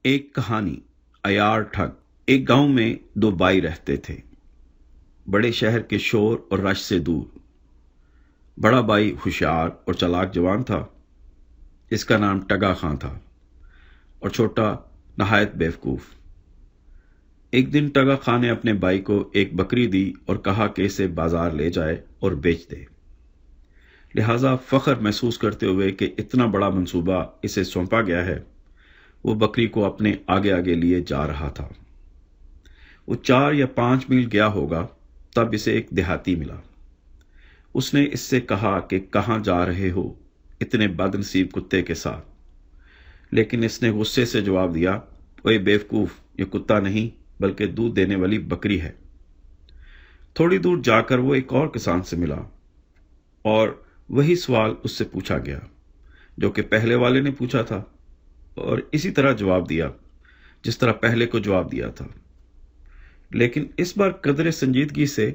ایک کہانی عیار ٹھگ۔ ایک گاؤں میں دو بھائی رہتے تھے، بڑے شہر کے شور اور رش سے دور۔ بڑا بھائی ہوشیار اور چالاک جوان تھا، اس کا نام ٹگا خاں تھا، اور چھوٹا نہایت بیوقوف۔ ایک دن ٹگا خاں نے اپنے بھائی کو ایک بکری دی اور کہا کہ اسے بازار لے جائے اور بیچ دے۔ لہذا فخر محسوس کرتے ہوئے کہ اتنا بڑا منصوبہ اسے سونپا گیا ہے، وہ بکری کو اپنے آگے آگے لیے جا رہا تھا۔ وہ 4 یا 5 میل گیا ہوگا، تب اسے ایک دیہاتی ملا۔ اس نے اس سے کہا کہ کہاں جا رہے ہو اتنے بد نصیب کتے کے ساتھ؟ لیکن اس نے غصے سے جواب دیا، اوے بیوقوف، یہ کتا نہیں بلکہ دودھ دینے والی بکری ہے۔ تھوڑی دور جا کر وہ ایک اور کسان سے ملا اور وہی سوال اس سے پوچھا گیا جو کہ پہلے والے نے پوچھا تھا، اور اسی طرح جواب دیا جس طرح پہلے کو جواب دیا تھا۔ لیکن اس بار قدر سنجیدگی سے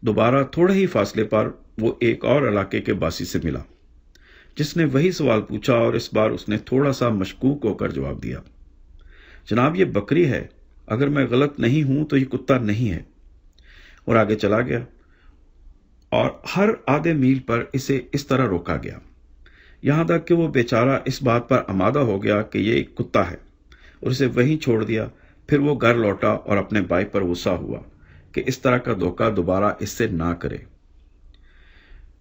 دوبارہ تھوڑے ہی فاصلے پر وہ ایک اور علاقے کے باسی سے ملا جس نے وہی سوال پوچھا، اور اس بار اس نے تھوڑا سا مشکوک ہو کر جواب دیا، جناب یہ بکری ہے، اگر میں غلط نہیں ہوں تو یہ کتا نہیں ہے، اور آگے چلا گیا۔ اور ہر آدھے میل پر اسے اس طرح روکا گیا، یہاں تک کہ وہ بیچارہ اس بات پر آمادہ ہو گیا کہ یہ ایک کتا ہے، اور اسے وہیں چھوڑ دیا۔ پھر وہ گھر لوٹا اور اپنے بھائی پر غصہ ہوا کہ اس طرح کا دھوکہ دوبارہ اس سے نہ کرے۔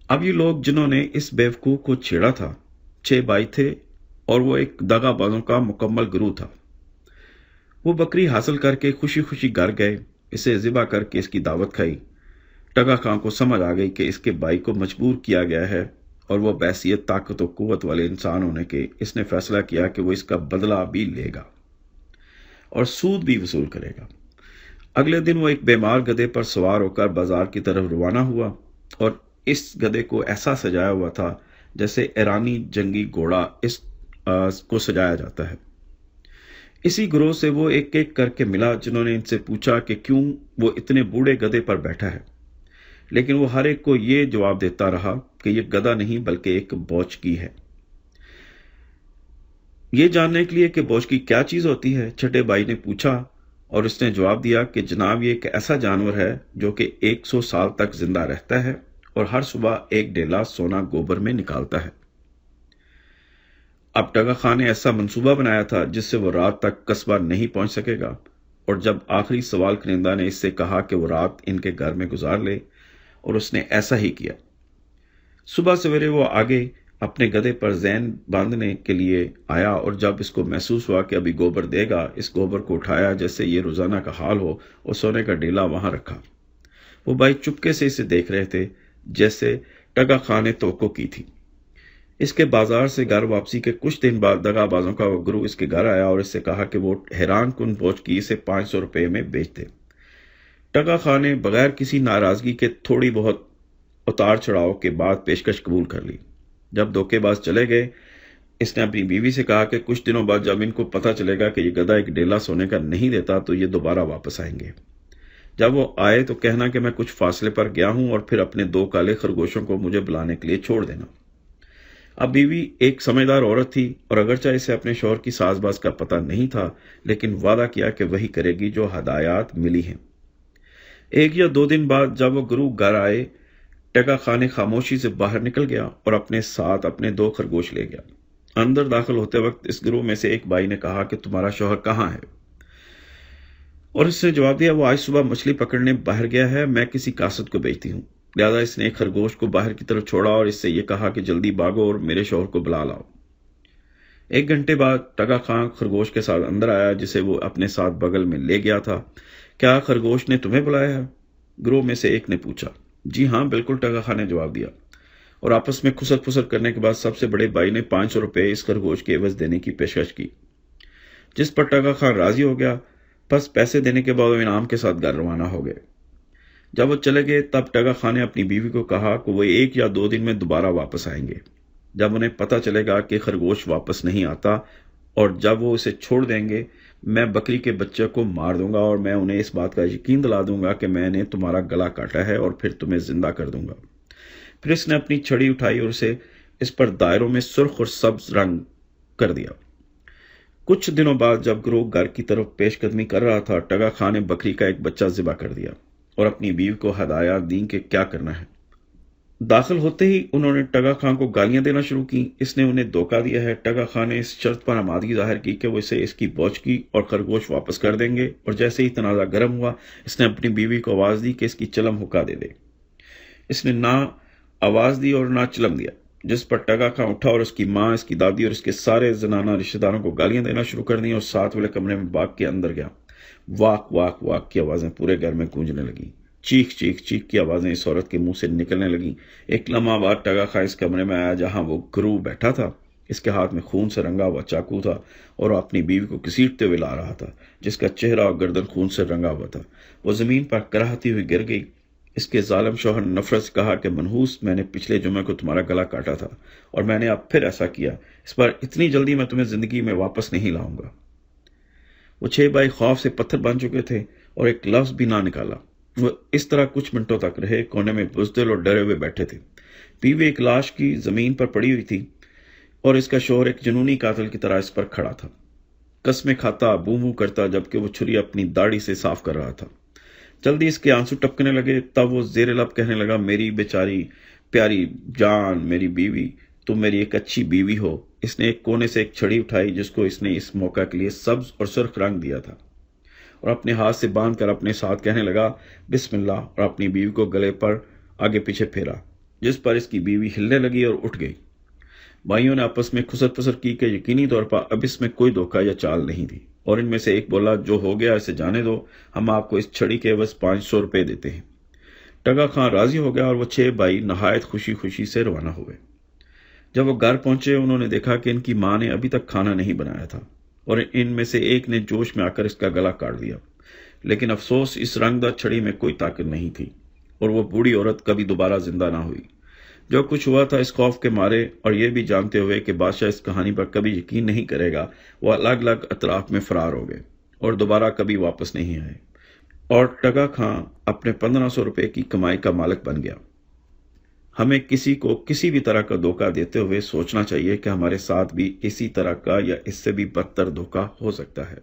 اب یہ لوگ جنہوں نے اس بیوقوف کو چھیڑا تھا 6 بھائی تھے، اور وہ ایک دغا بازوں کا مکمل گروہ تھا۔ وہ بکری حاصل کر کے خوشی خوشی گھر گئے، اسے ذبح کر کے اس کی دعوت کھائی۔ ٹگا خاں کو سمجھ آ گئی کہ اس کے بھائی کو مجبور کیا گیا ہے، اور وہ بحیثیت طاقت و قوت والے انسان ہونے کے اس نے فیصلہ کیا کہ وہ اس کا بدلہ بھی لے گا اور سود بھی وصول کرے گا۔ اگلے دن وہ ایک بیمار گدھے پر سوار ہو کر بازار کی طرف روانہ ہوا، اور اس گدھے کو ایسا سجایا ہوا تھا جیسے ایرانی جنگی گھوڑا اس کو سجایا جاتا ہے۔ اسی گروہ سے وہ ایک ایک کر کے ملا جنہوں نے ان سے پوچھا کہ کیوں وہ اتنے بوڑھے گدھے پر بیٹھا ہے، لیکن وہ ہر ایک کو یہ جواب دیتا رہا کہ یہ گدھا نہیں بلکہ ایک بوچکی ہے۔ یہ جاننے کے لیے کہ بوچکی کیا چیز ہوتی ہے، چھٹے بھائی نے پوچھا، اور اس نے جواب دیا کہ جناب یہ ایک ایسا جانور ہے جو کہ 100 سال تک زندہ رہتا ہے اور ہر صبح ایک ڈیلا سونا گوبر میں نکالتا ہے۔ اب ٹگا خاں نے ایسا منصوبہ بنایا تھا جس سے وہ رات تک قصبہ نہیں پہنچ سکے گا، اور جب آخری سوال کنندہ نے اس سے کہا کہ وہ رات ان کے گھر میں گزار لے، اور اس نے ایسا ہی کیا۔ صبح سویرے وہ آگے اپنے گدھے پر زین باندھنے کے لیے آیا، اور جب اس کو محسوس ہوا کہ ابھی گوبر دے گا، اس گوبر کو اٹھایا جیسے یہ روزانہ کا حال ہو، اور سونے کا ڈیلا وہاں رکھا۔ وہ بھائی چپکے سے اسے دیکھ رہے تھے جیسے ٹگا خاں نے توقع کی تھی۔ اس کے بازار سے گھر واپسی کے کچھ دن بعد دغا بازوں کا وہ گروہ اس کے گھر آیا اور اس سے کہا کہ وہ حیران کن بوچکی اسے 500 روپے میں بیچ دے۔ ٹگا خاں نے بغیر کسی ناراضگی کے تھوڑی بہت اتار چڑھاؤ کے بعد پیشکش قبول کر لی۔ جب دھوکے باز چلے گئے، اس نے اپنی بیوی سے کہا کہ کچھ دنوں بعد جب ان کو پتہ چلے گا کہ یہ گدھا ایک ڈیلا سونے کا نہیں دیتا تو یہ دوبارہ واپس آئیں گے۔ جب وہ آئے تو کہنا کہ میں کچھ فاصلے پر گیا ہوں، اور پھر اپنے 2 کالے خرگوشوں کو مجھے بلانے کے لیے چھوڑ دینا۔ اب بیوی ایک سمجھدار عورت تھی، اور اگرچہ اسے اپنے شوہر کی ساز باز کا پتہ نہیں تھا، لیکن وعدہ کیا کہ وہی کرے گی جو ہدایات ملی ہیں۔ 1 یا 2 دن بعد جب وہ گروہ گھر آئے، ٹگا خاں نے خاموشی سے باہر نکل گیا اور اپنے ساتھ اپنے 2 خرگوش لے گیا۔ اندر داخل ہوتے وقت اس گروہ میں سے ایک بھائی نے کہا کہ تمہارا شوہر کہاں ہے؟ اور اس نے جواب دیا، وہ آج صبح مچھلی پکڑنے باہر گیا ہے، میں کسی قاصد کو بھیجتی ہوں۔ لہذا اس نے ایک خرگوش کو باہر کی طرف چھوڑا اور اس سے یہ کہا کہ جلدی بھاگو اور میرے شوہر کو بلا لاؤ۔ 1 گھنٹے بعد ٹگا خاں خرگوش کے ساتھ اندر آیا جسے وہ اپنے ساتھ بغل میں لے گیا تھا۔ کیا خرگوش نے تمہیں بلایا ہے؟ گروہ میں سے ایک نے پوچھا۔ جی ہاں بالکل، ٹگا خاں نے جواب دیا، اور آپس میں خسر پھسر کرنے کے بعد سب سے بڑے بھائی نے 500 روپے اس خرگوش کے عوض دینے کی پیشکش کی، جس پر ٹگا خاں راضی ہو گیا۔ بس پیسے دینے کے بعد وہ انعام کے ساتھ گھر روانہ ہو گئے۔ جب وہ چلے گئے تب ٹگا خاں نے اپنی بیوی کو کہا کہ وہ 1 یا 2 دن میں دوبارہ واپس آئیں گے۔ جب انہیں پتہ چلے گا کہ خرگوش واپس نہیں آتا اور جب وہ اسے چھوڑ دیں گے، میں بکری کے بچے کو مار دوں گا، اور میں انہیں اس بات کا یقین دلا دوں گا کہ میں نے تمہارا گلا کاٹا ہے، اور پھر تمہیں زندہ کر دوں گا۔ پھر اس نے اپنی چھڑی اٹھائی اور اسے اس پر دائروں میں سرخ اور سبز رنگ کر دیا۔ کچھ دنوں بعد جب گروہ گھر کی طرف پیش قدمی کر رہا تھا، ٹگا خان نے بکری کا ایک بچہ ذبح کر دیا اور اپنی بیوی کو ہدایات دیں کہ کیا کرنا ہے۔ داخل ہوتے ہی انہوں نے ٹگا خان کو گالیاں دینا شروع کی۔ اس نے انہیں دھوکہ دیا ہے۔ ٹگا خان نے اس شرط پر آمادگی ظاہر کی کہ وہ اسے اس کی بوچکی اور خرگوش واپس کر دیں گے، اور جیسے ہی تنازع گرم ہوا، اس نے اپنی بیوی کو آواز دی کہ اس کی چلم حکا دے دے۔ اس نے نہ آواز دی اور نہ چلم دیا، جس پر ٹگا خان اٹھا اور اس کی ماں، اس کی دادی اور اس کے سارے زنانہ رشتہ داروں کو گالیاں دینا شروع کر دیں، اور ساتھ والے کمرے میں باغ کے اندر گیا۔ واق واق واق کی آوازیں پورے گھر میں گونجنے لگیں۔ چیخ چیخ چیخ کی آوازیں اس عورت کے منہ سے نکلنے لگیں۔ ایک لمحہ بعد ٹگا خان اس کمرے میں آیا جہاں وہ گروہ بیٹھا تھا۔ اس کے ہاتھ میں خون سے رنگا ہوا چاقو تھا اور وہ اپنی بیوی کو گھسیٹتے ہوئے لا رہا تھا، جس کا چہرہ اور گردن خون سے رنگا ہوا تھا۔ وہ زمین پر کراہتی ہوئی گر گئی۔ اس کے ظالم شوہر نے نفرت سے کہا کہ منحوس، میں نے پچھلے جمعے کو تمہارا گلا کاٹا تھا اور میں نے اب پھر ایسا کیا۔ اس پر اتنی جلدی میں تمہیں زندگی میں واپس نہیں لاؤں گا۔ وہ 6 بھائی خوف سے پتھر بن چکے تھے اور ایک لفظ بھی نہ نکالا۔ وہ اس طرح کچھ منٹوں تک رہے، کونے میں بزدل اور ڈرے ہوئے بیٹھے تھے۔ بیوی ایک لاش کی زمین پر پڑی ہوئی تھی اور اس کا شوہر ایک جنونی قاتل کی طرح اس پر کھڑا تھا، قسمیں کھاتا، بوں بوں کرتا، جبکہ وہ چھری اپنی داڑھی سے صاف کر رہا تھا۔ جلدی اس کے آنسو ٹپکنے لگے، تب وہ زیر لب کہنے لگا، میری بیچاری پیاری جان، میری بیوی، تم میری ایک اچھی بیوی ہو۔ اس نے ایک کونے سے ایک چھڑی اٹھائی جس کو اس نے اس موقع کے لیے سبز اور سرخ رنگ دیا تھا، اور اپنے ہاتھ سے باندھ کر اپنے ساتھ کہنے لگا، بسم اللہ، اور اپنی بیوی کو گلے پر آگے پیچھے پھیرا، جس پر اس کی بیوی ہلنے لگی اور اٹھ گئی۔ بھائیوں نے آپس میں خسر پسر کی کہ یقینی طور پر اب اس میں کوئی دھوکہ یا چال نہیں تھی، اور ان میں سے ایک بولا، جو ہو گیا اسے جانے دو، ہم آپ کو اس چھڑی کے عوض 500 روپے دیتے ہیں۔ ٹگا خان راضی ہو گیا اور وہ 6 بھائی نہایت خوشی خوشی سے روانہ ہوئے۔ جب وہ گھر پہنچے، انہوں نے دیکھا کہ ان کی ماں نے ابھی تک کھانا نہیں بنایا تھا، اور ان میں سے ایک نے جوش میں آ کر اس کا گلا کاٹ دیا۔ لیکن افسوس، اس رنگدار چھڑی میں کوئی طاقت نہیں تھی، اور وہ بوڑھی عورت کبھی دوبارہ زندہ نہ ہوئی۔ جو کچھ ہوا تھا، اس خوف کے مارے اور یہ بھی جانتے ہوئے کہ بادشاہ اس کہانی پر کبھی یقین نہیں کرے گا، وہ الگ الگ اطراف میں فرار ہو گئے اور دوبارہ کبھی واپس نہیں آئے، اور ٹگا خان اپنے 1500 روپے کی کمائی کا مالک بن گیا۔ ہمیں کسی کو کسی بھی طرح کا دھوکہ دیتے ہوئے سوچنا چاہیے کہ ہمارے ساتھ بھی اسی طرح کا یا اس سے بھی بدتر دھوکہ ہو سکتا ہے۔